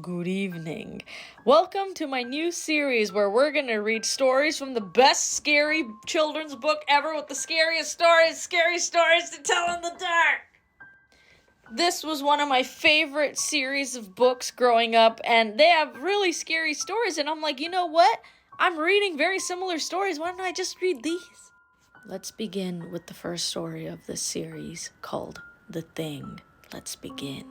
Good evening. Welcome to my new series where we're going to read stories from the best scary children's book ever with the scary stories to tell in the dark. This was one of my favorite series of books growing up, and they have really scary stories, and I'm like, you know what? I'm reading very similar stories. Why don't I just read these? Let's begin with the first story of this series called The Thing. Let's begin.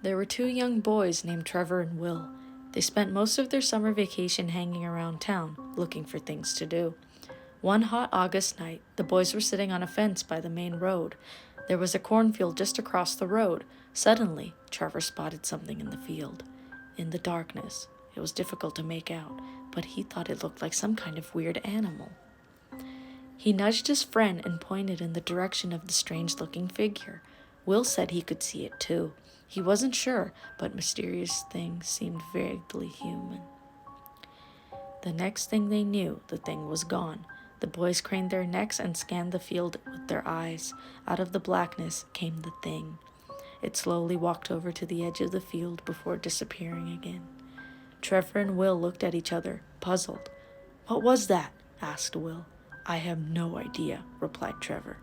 There were two young boys named Trevor and Will. They spent most of their summer vacation hanging around town, looking for things to do. One hot August night, the boys were sitting on a fence by the main road. There was a cornfield just across the road. Suddenly, Trevor spotted something in the field. In the darkness, it was difficult to make out, but he thought it looked like some kind of weird animal. He nudged his friend and pointed in the direction of the strange-looking figure. Will said he could see it too. He wasn't sure, but mysterious thing seemed vaguely human. The next thing they knew, the thing was gone. The boys craned their necks and scanned the field with their eyes. Out of the blackness came the thing. It slowly walked over to the edge of the field before disappearing again. Trevor and Will looked at each other, puzzled. "What was that?" asked Will. "I have no idea," replied Trevor.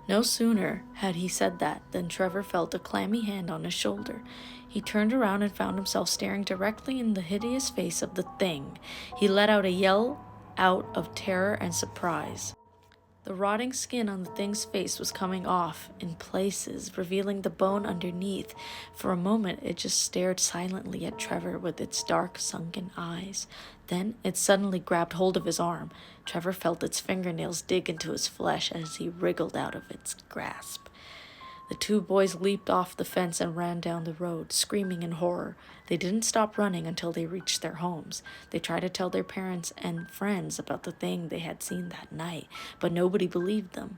No sooner had he said that than Trevor felt a clammy hand on his shoulder. He turned around and found himself staring directly in the hideous face of the thing. He let out a yell out of terror and surprise. The rotting skin on the thing's face was coming off in places, revealing the bone underneath. For a moment, it just stared silently at Trevor with its dark, sunken eyes. Then it suddenly grabbed hold of his arm. Trevor felt its fingernails dig into his flesh as he wriggled out of its grasp. The two boys leaped off the fence and ran down the road, screaming in horror. They didn't stop running until they reached their homes. They tried to tell their parents and friends about the thing they had seen that night, but nobody believed them.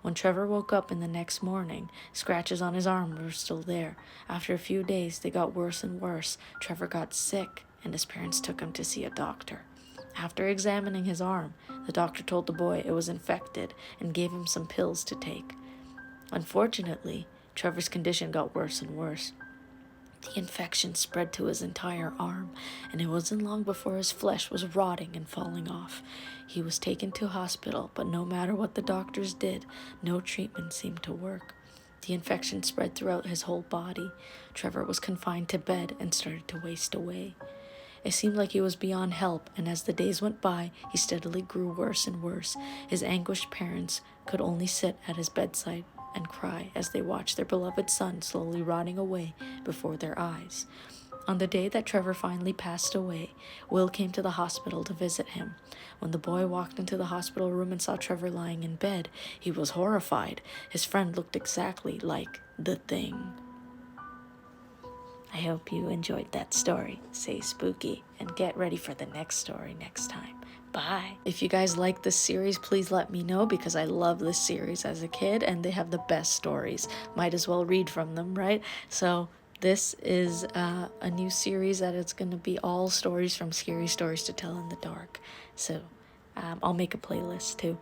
When Trevor woke up in the next morning, scratches on his arm were still there. After a few days, they got worse and worse. Trevor got sick, and his parents took him to see a doctor. After examining his arm, the doctor told the boy it was infected and gave him some pills to take. Unfortunately, Trevor's condition got worse and worse. The infection spread to his entire arm, and it wasn't long before his flesh was rotting and falling off. He was taken to hospital, but no matter what the doctors did, no treatment seemed to work. The infection spread throughout his whole body. Trevor was confined to bed and started to waste away. It seemed like he was beyond help, and as the days went by, he steadily grew worse and worse. His anguished parents could only sit at his bedside and cry as they watched their beloved son slowly rotting away before their eyes. On the day that Trevor finally passed away, Will came to the hospital to visit him. When the boy walked into the hospital room and saw Trevor lying in bed, he was horrified. His friend looked exactly like the thing. I hope you enjoyed that story. Stay spooky and get ready for the next story next time. Bye. If you guys like this series, please let me know because I love this series as a kid and they have the best stories. Might as well read from them, right? So this is a new series that it's going to be all stories from Scary Stories to Tell in the Dark. So I'll make a playlist too.